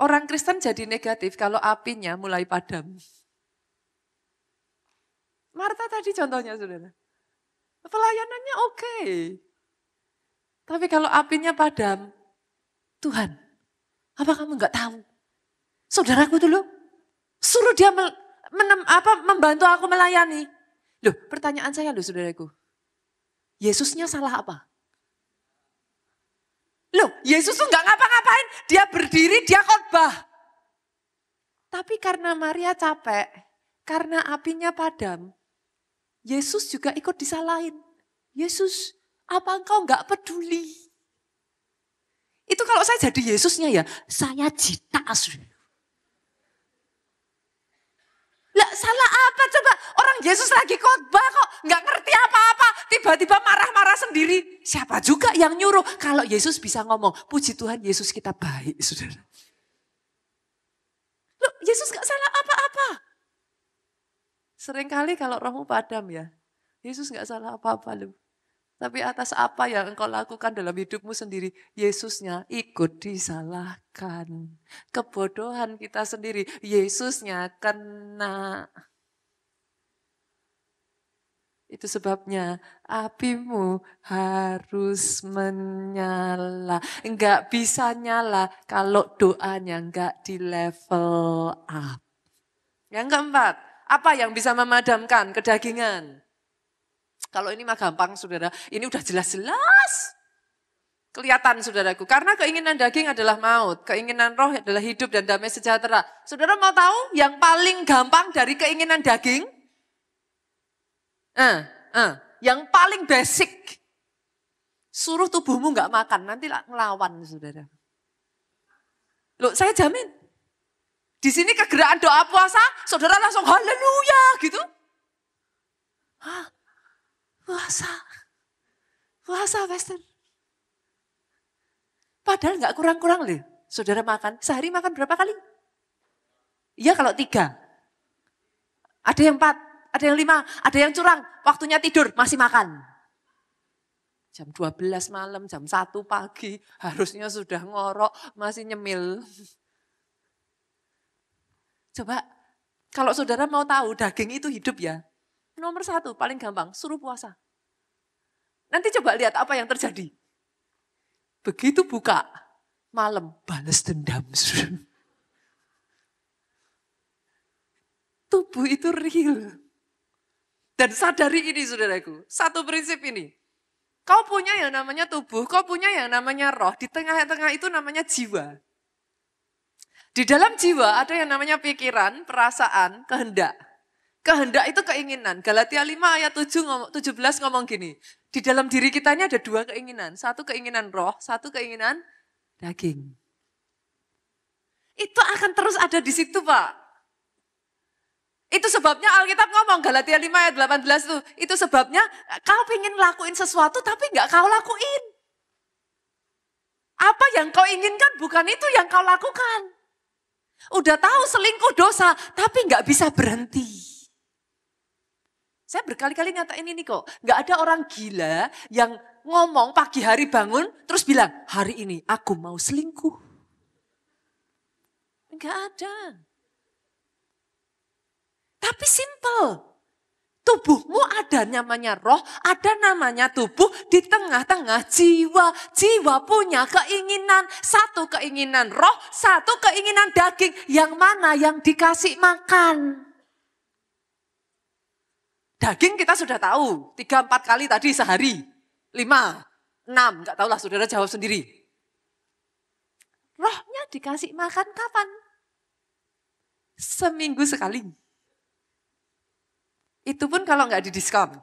Orang Kristen jadi negatif kalau apinya mulai padam. Marta tadi contohnya saudara. Pelayanannya oke. Tapi kalau apinya padam, Tuhan, apa kamu enggak tahu? Saudaraku dulu, suruh dia membantu aku melayani. Loh, pertanyaan saya loh saudaraku. Yesusnya salah apa? Loh, Yesus tuh enggak ngapa-ngapain. Dia berdiri, dia khotbah. Tapi karena Maria capek, karena apinya padam, Yesus juga ikut disalahin. Yesus, apa engkau enggak peduli? Itu kalau saya jadi Yesusnya ya, saya jita. Lah salah apa coba? Orang Yesus lagi khotbah kok enggak ngerti apa-apa. Tiba-tiba marah-marah sendiri. Siapa juga yang nyuruh? Kalau Yesus bisa ngomong, puji Tuhan Yesus kita baik saudara. Loh Yesus enggak salah apa-apa. Seringkali kalau rohmu padam ya, Yesus enggak salah apa-apa loh. Tapi atas apa yang engkau lakukan dalam hidupmu sendiri, Yesusnya ikut disalahkan. Kebodohan kita sendiri, Yesusnya kena. Itu sebabnya apimu harus menyala. Enggak bisa nyala kalau doanya enggak di level up. Yang keempat, apa yang bisa memadamkan kedagingan? Kalau ini mah gampang saudara, ini udah jelas-jelas. Kelihatan saudaraku, karena keinginan daging adalah maut, keinginan roh adalah hidup dan damai sejahtera. Saudara mau tahu yang paling gampang dari keinginan daging? Yang paling basic. Suruh tubuhmu gak makan, nanti ngelawan saudara. Loh saya jamin, di sini kegerakan doa puasa, saudara langsung haleluya gitu. Hah? Puasa pastor. Padahal gak kurang-kurang loh. Saudara makan, sehari makan berapa kali? Iya kalau 3. Ada yang 4, ada yang 5, ada yang curang. Waktunya tidur, masih makan. Jam 12 malam, jam 1 pagi, harusnya sudah ngorok, masih nyemil. Coba, kalau saudara mau tahu daging itu hidup ya, nomor 1 paling gampang, suruh puasa. Nanti coba lihat apa yang terjadi. Begitu buka, malam balas dendam. Tubuh itu real. Dan sadari ini saudaraku, satu prinsip ini. Kau punya yang namanya tubuh, kau punya yang namanya roh. Di tengah-tengah itu namanya jiwa. Di dalam jiwa ada yang namanya pikiran, perasaan, kehendak. Kehendak itu keinginan. Galatia 5 ayat 17 ngomong gini. Di dalam diri kita ini ada dua keinginan. Satu keinginan roh, satu keinginan daging. Itu akan terus ada di situ, Pak. Itu sebabnya Alkitab ngomong, Galatia 5 ayat 18 itu. Itu sebabnya kau pengen lakuin sesuatu tapi enggak kau lakuin. Apa yang kau inginkan bukan itu yang kau lakukan. Udah tahu selingkuh dosa tapi enggak bisa berhenti. Saya berkali-kali nyatain ini kok. Enggak ada orang gila yang ngomong pagi hari bangun terus bilang, hari ini aku mau selingkuh. Enggak ada. Tapi simple. Tubuhmu ada namanya roh, ada namanya tubuh, di tengah-tengah jiwa. Jiwa punya keinginan, satu keinginan roh, satu keinginan daging. Yang mana yang dikasih makan? Daging kita sudah tahu, 3-4 kali tadi sehari. 5, 6, enggak tahulah saudara jawab sendiri. Rohnya dikasih makan kapan? Seminggu sekali. Itu pun kalau nggak didiskon.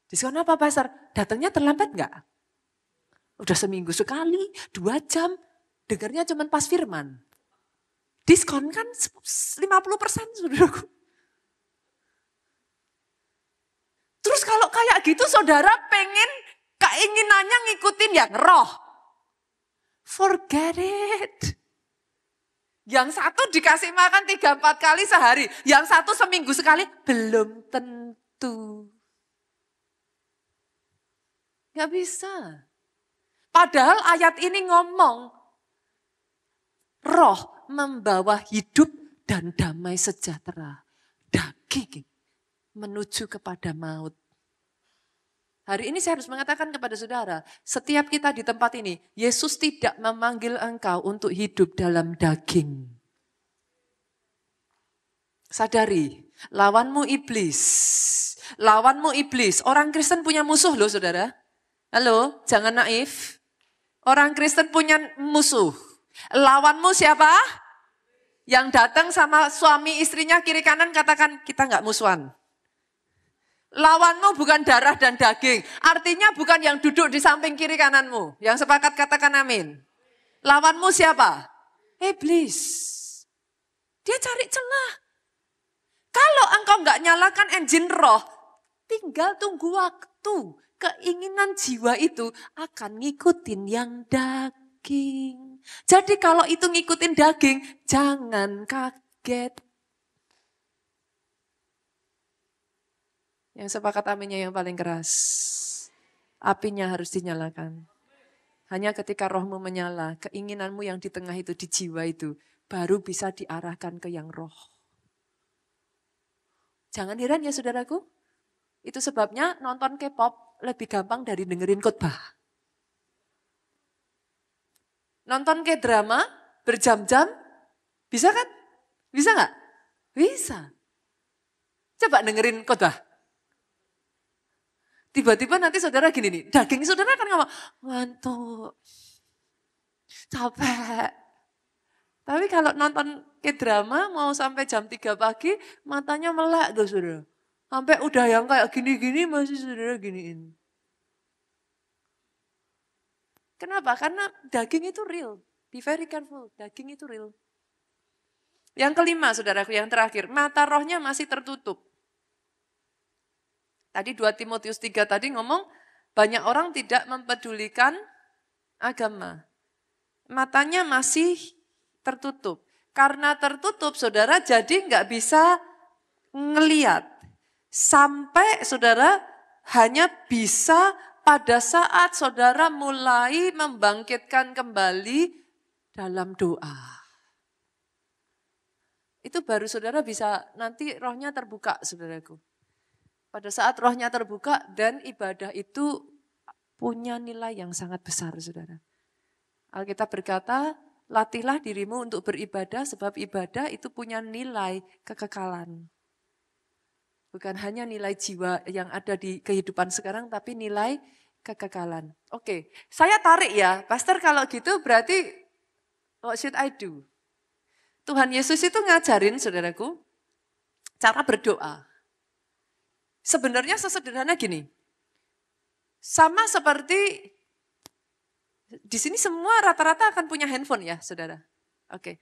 Diskon apa pasar? Datangnya terlambat nggak? Udah seminggu sekali, 2 jam, dengarnya cuma pas firman. Diskon kan 50% saudaraku. Terus kalau kayak gitu saudara pengen keinginannya ngikutin yang roh. Forget it. Yang satu dikasih makan 3-4 kali sehari. Yang satu seminggu sekali. Belum tentu. Gak bisa. Padahal ayat ini ngomong. Roh membawa hidup dan damai sejahtera. Daging menuju kepada maut. Hari ini saya harus mengatakan kepada saudara, setiap kita di tempat ini, Yesus tidak memanggil engkau untuk hidup dalam daging. Sadari, lawanmu iblis. Lawanmu iblis. Orang Kristen punya musuh loh saudara. Halo, jangan naif. Orang Kristen punya musuh. Lawanmu siapa? Yang datang sama suami istrinya kiri kanan katakan, kita nggak musuhan. Lawanmu bukan darah dan daging. Artinya bukan yang duduk di samping kiri kananmu. Yang sepakat katakan amin. Lawanmu siapa? Iblis. Dia cari celah. Kalau engkau nggak nyalakan engine roh, tinggal tunggu waktu. Keinginan jiwa itu akan ngikutin yang daging. Jadi kalau itu ngikutin daging, jangan kaget. Yang sepakat aminnya yang paling keras. Apinya harus dinyalakan. Hanya ketika rohmu menyala, keinginanmu yang di tengah itu, di jiwa itu, baru bisa diarahkan ke yang roh. Jangan heran ya saudaraku. Itu sebabnya nonton K-pop lebih gampang dari dengerin khotbah. Nonton K-drama berjam-jam, bisa kan? Bisa nggak? Bisa. Coba dengerin khotbah. Tiba-tiba nanti saudara gini nih, daging saudara akan ngomong, ngantuk, capek. Tapi kalau nonton K-drama mau sampai jam 3 pagi, matanya melek tuh saudara. Sampai udah yang kayak gini-gini masih saudara giniin. Kenapa? Karena daging itu real. Be very careful, daging itu real. Yang kelima saudaraku, yang terakhir, mata rohnya masih tertutup. Tadi 2 Timotius 3 tadi ngomong, banyak orang tidak mempedulikan agama. Matanya masih tertutup. Karena tertutup, saudara jadi nggak bisa ngeliat. Sampai saudara hanya bisa pada saat saudara mulai membangkitkan kembali dalam doa. Itu baru saudara bisa, nanti rohnya terbuka saudaraku. Pada saat rohnya terbuka dan ibadah itu punya nilai yang sangat besar saudara. Alkitab berkata, latihlah dirimu untuk beribadah sebab ibadah itu punya nilai kekekalan. Bukan hanya nilai jiwa yang ada di kehidupan sekarang, tapi nilai kekekalan. Oke, saya tarik ya, Pastor kalau gitu berarti what should I do? Tuhan Yesus itu ngajarin saudaraku, cara berdoa. Sebenarnya sesederhana gini, sama seperti di sini semua rata-rata akan punya handphone ya saudara. Oke.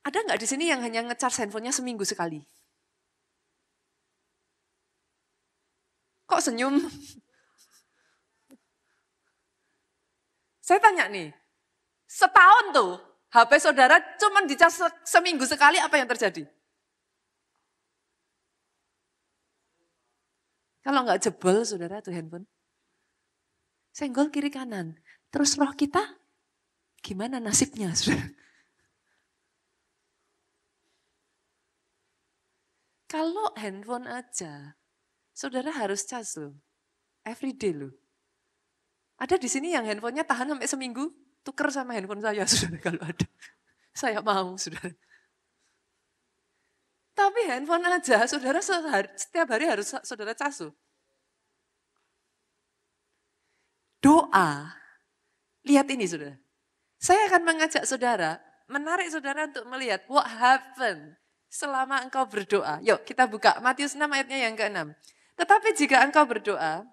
Ada nggak di sini yang hanya nge-charge handphonenya seminggu sekali? Kok senyum? Saya tanya nih, setahun tuh HP saudara cuma di-charge seminggu sekali, apa yang terjadi? Kalau nggak jebol saudara tuh handphone, senggol kiri kanan. Terus roh kita gimana nasibnya saudara? Kalau handphone aja, saudara harus cas loh, everyday loh. Ada di sini yang handphonenya tahan sampai seminggu, tuker sama handphone saya saudara kalau ada. Saya mau saudara. Tapi handphone aja, saudara setiap hari harus saudara casu. Doa, lihat ini saudara. Saya akan mengajak saudara, menarik saudara untuk melihat what happened selama engkau berdoa. Yuk kita buka Matius 6 ayatnya yang ke-6. Tetapi jika engkau berdoa,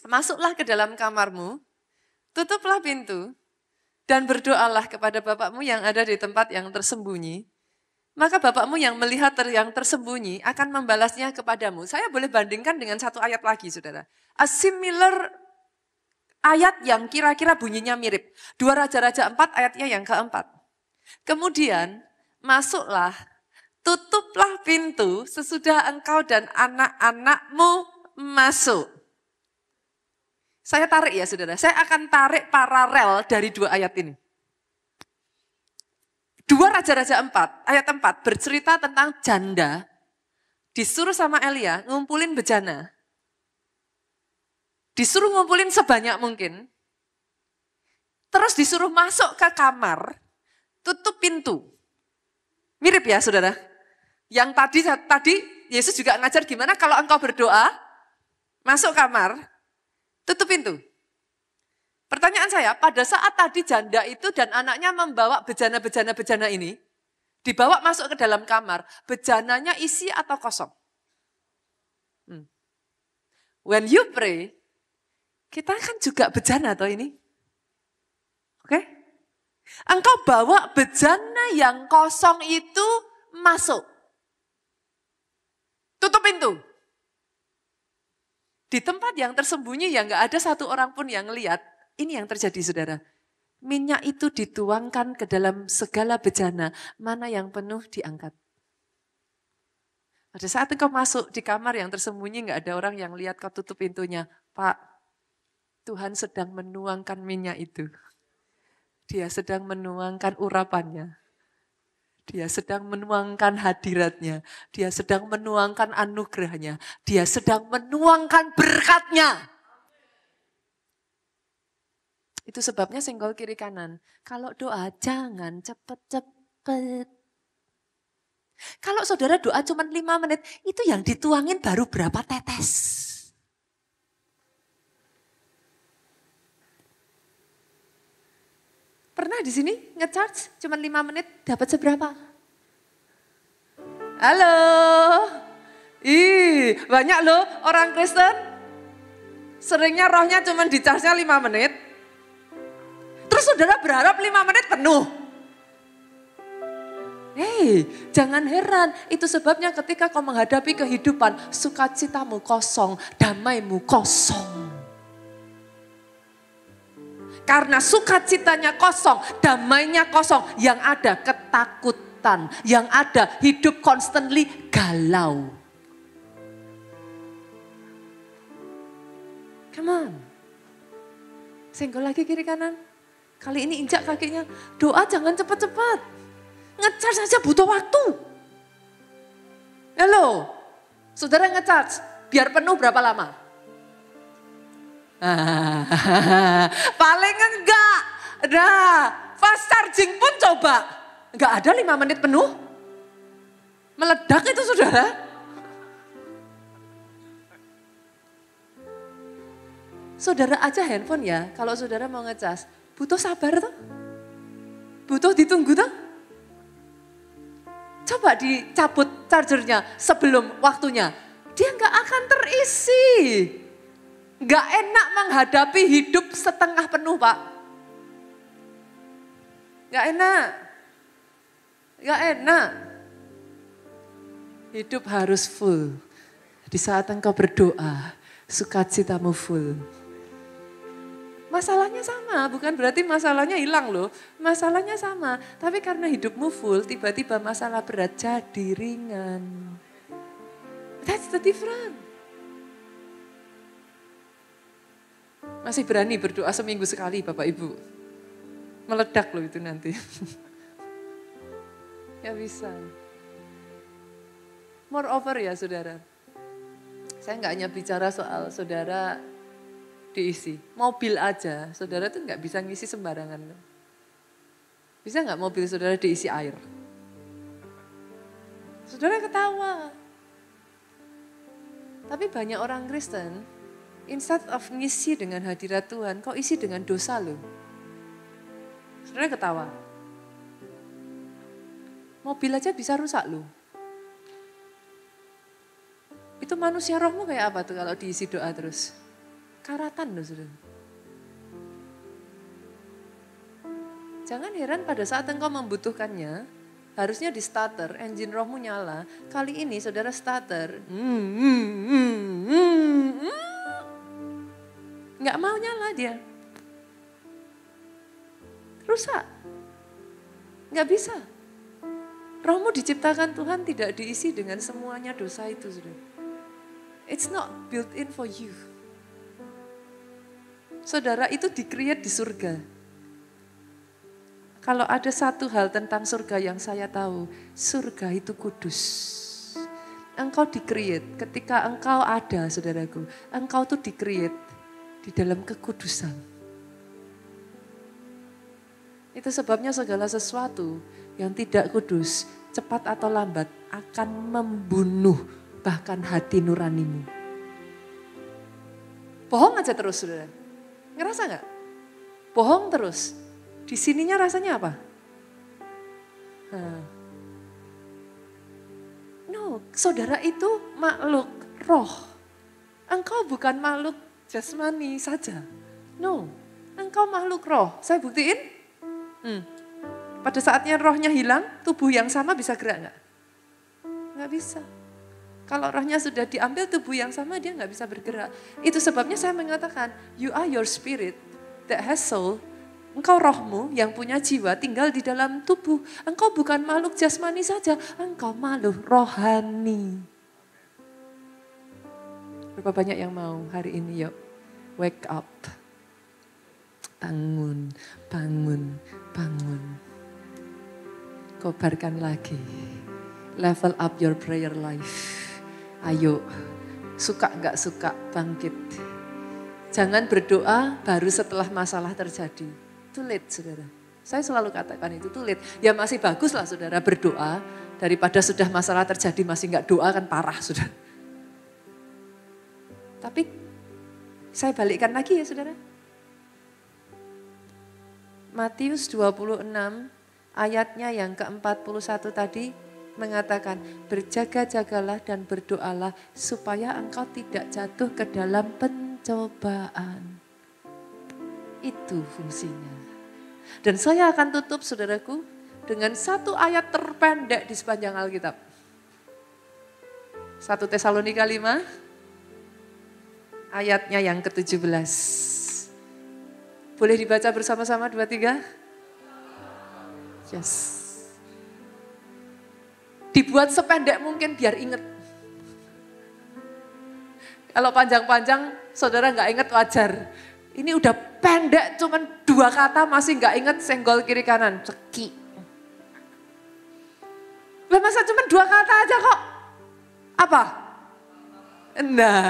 masuklah ke dalam kamarmu, tutuplah pintu, dan berdoalah kepada Bapakmu yang ada di tempat yang tersembunyi. Maka Bapakmu yang melihat yang tersembunyi akan membalasnya kepadamu. Saya boleh bandingkan dengan satu ayat lagi, saudara. A similar ayat yang kira-kira bunyinya mirip. 2 Raja-Raja 4 ayatnya yang keempat. Kemudian masuklah, tutuplah pintu sesudah engkau dan anak-anakmu masuk. Saya tarik ya saudara, saya akan tarik paralel dari 2 ayat ini. 2 Raja-Raja 4, ayat 4 bercerita tentang janda disuruh sama Elia ngumpulin bejana. Disuruh ngumpulin sebanyak mungkin. Terus disuruh masuk ke kamar, tutup pintu. Mirip ya saudara. Yang tadi Yesus juga ngajar gimana kalau engkau berdoa, masuk kamar, tutup pintu. Pertanyaan saya, pada saat tadi janda itu dan anaknya membawa bejana-bejana ini, dibawa masuk ke dalam kamar, bejananya isi atau kosong? When you pray, kita kan juga bejana toh ini. Oke? Engkau bawa bejana yang kosong itu masuk. Tutup pintu. Di tempat yang tersembunyi yang gak ada satu orang pun yang lihat. Ini yang terjadi saudara. Minyak itu dituangkan ke dalam segala bejana. Mana yang penuh diangkat. Pada saat engkau masuk di kamar yang tersembunyi gak ada orang yang lihat kau tutup pintunya. Pak, Tuhan sedang menuangkan minyak itu. Dia sedang menuangkan urapannya. Dia sedang menuangkan hadiratnya. Dia sedang menuangkan anugerahnya. Dia sedang menuangkan berkatnya. Itu sebabnya senggol kiri kanan. Kalau doa jangan cepet-cepet. Kalau saudara doa cuma 5 menit, itu yang dituangin baru berapa tetes. Pernah di sini nge-charge cuma 5 menit dapat seberapa? Halo. Banyak loh orang Kristen. Seringnya rohnya cuma di-charge-nya 5 menit. Terus saudara berharap 5 menit penuh. Jangan heran. Itu sebabnya ketika kau menghadapi kehidupan, sukacitamu kosong, damaimu kosong. Karena sukacitanya kosong, damainya kosong. Yang ada ketakutan, yang ada hidup constantly galau. Come on. Senggol lagi kiri kanan. Kali ini injak kakinya, doa jangan cepat-cepat. Nge-charge saja butuh waktu. Halo, saudara nge-charge, biar penuh berapa lama? Paling enggak Nah, fast charging pun coba. Nggak ada 5 menit penuh. Meledak itu saudara. Saudara aja handphone ya, kalau saudara mau ngecas, butuh sabar tuh. Butuh ditunggu tuh. Coba dicabut chargernya sebelum waktunya. Dia nggak akan terisi. Nggak enak menghadapi hidup setengah penuh, Pak. Nggak enak. Nggak enak. Hidup harus full. Di saat engkau berdoa, sukacitamu full. Masalahnya sama, bukan berarti masalahnya hilang loh. Masalahnya sama, tapi karena hidupmu full, tiba-tiba masalah berat jadi ringan. That's the difference. Masih berani berdoa seminggu sekali Bapak Ibu. Meledak loh itu nanti. Ya bisa. Moreover ya saudara. Saya nggak hanya bicara soal saudara diisi. Mobil aja, saudara tuh nggak bisa ngisi sembarangan. Bisa nggak mobil saudara diisi air? Saudara ketawa. Tapi banyak orang Kristen, instead of ngisi dengan hadirat Tuhan, kok isi dengan dosa loh. Saudara ketawa. Mobil aja bisa rusak loh. Itu manusia rohmu kayak apa tuh kalau diisi doa terus? Karatan loh saudara. Jangan heran pada saat engkau membutuhkannya, harusnya di starter, engine rohmu nyala. Kali ini saudara starter, nggak mau nyala dia. Rusak. Nggak bisa. Rohmu diciptakan Tuhan tidak diisi dengan semuanya dosa itu saudara. It's not built in for you. Saudara itu di-create di surga. Kalau ada satu hal tentang surga yang saya tahu, surga itu kudus. Engkau di-create, ketika engkau ada saudaraku, engkau tuh di-create di dalam kekudusan. Itu sebabnya segala sesuatu yang tidak kudus, cepat atau lambat akan membunuh bahkan hati nuranimu. Bohong aja terus saudara. Ngerasa gak? Bohong terus. Di sininya rasanya apa? No, saudara itu makhluk roh. Engkau bukan makhluk jasmani saja. No, engkau makhluk roh. Saya buktiin. Pada saatnya rohnya hilang, tubuh yang sama bisa gerak gak? Gak bisa. Kalau rohnya sudah diambil tubuh yang sama, dia nggak bisa bergerak. Itu sebabnya saya mengatakan, you are your spirit that has soul. Engkau rohmu yang punya jiwa tinggal di dalam tubuh. Engkau bukan makhluk jasmani saja, engkau makhluk rohani. Berapa banyak yang mau hari ini yuk, wake up. Bangun, bangun, bangun. Kobarkan lagi. Level up your prayer life. Ayo, suka gak suka bangkit. Jangan berdoa baru setelah masalah terjadi. Too late saudara. Saya selalu katakan itu too late. Ya masih bagus lah saudara berdoa. Daripada sudah masalah terjadi masih gak doa kan parah saudara. Tapi saya balikkan lagi ya saudara. Matius 26 ayatnya yang ke-41 tadi. Mengatakan berjaga-jagalah dan berdoalah supaya engkau tidak jatuh ke dalam pencobaan. Itu fungsinya. Dan saya akan tutup saudaraku dengan satu ayat terpendek di sepanjang Alkitab. 1 Tesalonika 5 ayatnya yang ke-17. Boleh dibaca bersama-sama 2-3? Yes. Dibuat sependek mungkin biar inget. Kalau panjang-panjang saudara gak inget wajar. Ini udah pendek cuman 2 kata masih gak inget senggol kiri kanan. Ceki. Lah masa cuman 2 kata aja kok. Apa? Nah.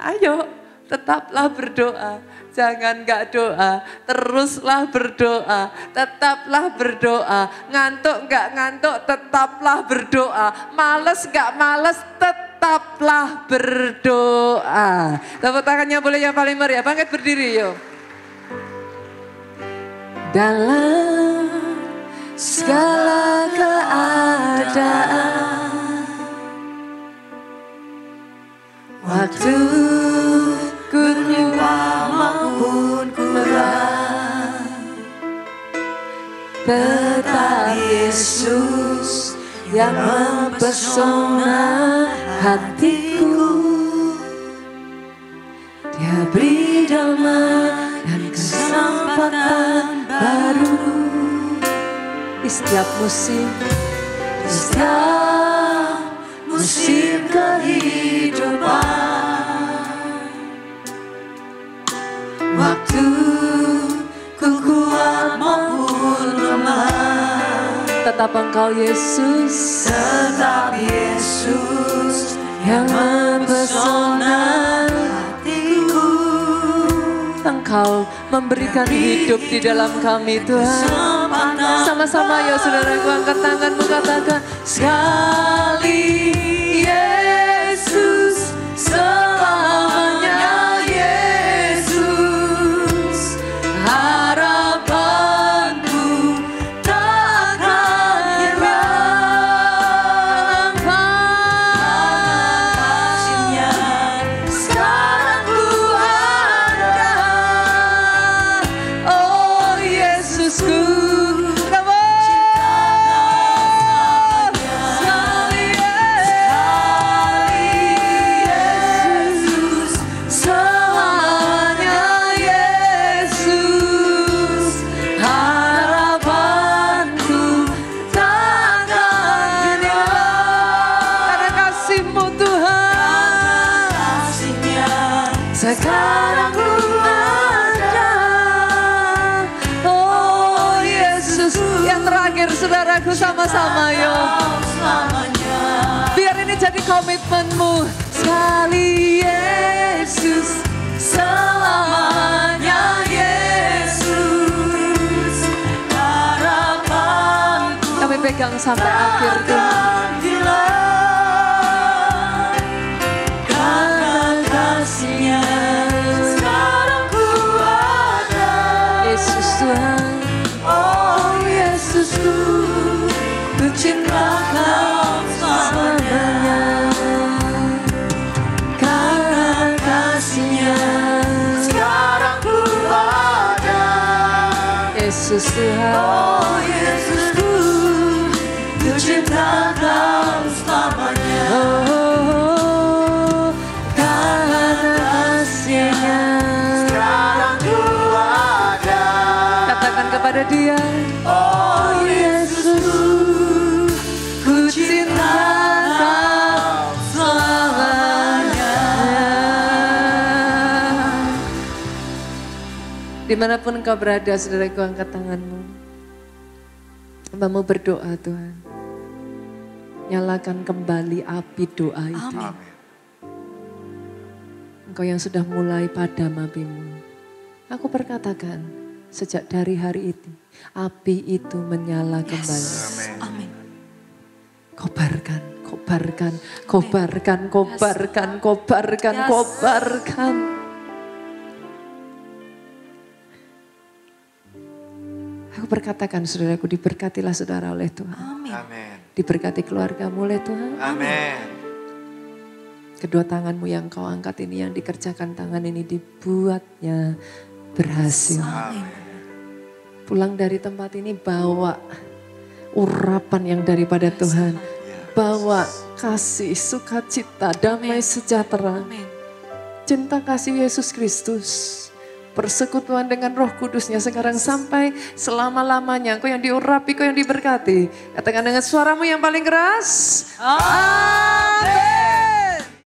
Ayo tetaplah berdoa. Jangan gak doa, teruslah berdoa, tetaplah berdoa. Ngantuk gak ngantuk, tetaplah berdoa. Males gak males, tetaplah berdoa. Tepuk tangannya boleh yang paling meriah, bangkit berdiri yuk. Dalam segala keadaan, waktu ku limpah maupun kurang, tetap Yesus yang mempesona hatiku. Dia beri damai dan kesempatan baru di setiap musim, di setiap musim kehidupan. Waktu ku kuat maupun lemah, tetap Engkau Yesus, tetap Yesus yang mempesona hatiku. Engkau memberikan hidup di dalam kami Tuhan. Sama-sama ya saudaraku, angkat tanganmu, katakan sekali Yesus, selamanya Yesus. Harapanku takkan hilang, kasih-Nya sekarang ku ada. Oh Yesusku, sekarang ku ada. Oh Yesus. Yang terakhir saudaraku, sama-sama yuk. Biar ini jadi komitmenmu. Sekali Yesus, selamanya Yesus. Harapanku kami pegang sampai akhir Tuhan. Sekarang ku ada. Yesus Tuhan, oh Yesusku, ku cinta Kau selamanya. Karena kasih-Nya sekarang ku ada. Yesus Tuhan, oh Yesusku, ku cinta Kau selamanya. Sekarang ku ada. Katakan kepada Dia, oh Yesus, ku cinta Kau selamanya. Dimanapun engkau berada, saudaraku, angkat tanganmu. Hambamu berdoa Tuhan, nyalakan kembali api doa itu. Amin. Engkau yang sudah mulai padam apimu. Aku perkatakan sejak dari hari itu, api itu menyala kembali. Amin. Kobarkan, kobarkan, kobarkan, kobarkan, kobarkan, kobarkan. Aku perkatakan saudaraku, diberkatilah saudara oleh Tuhan. Amin. Diberkati keluargamu oleh Tuhan. Amin. Kedua tanganmu yang kau angkat ini, yang dikerjakan tangan ini, dibuatnya berhasil. Amin. Pulang dari tempat ini bawa urapan yang daripada Tuhan. Bawa kasih, sukacita, damai sejahtera. Cinta kasih Yesus Kristus. Persekutuan dengan Roh Kudusnya sekarang sampai selama-lamanya. Kau yang diurapi, kau yang diberkati. Katakan dengan suaramu yang paling keras. Amin.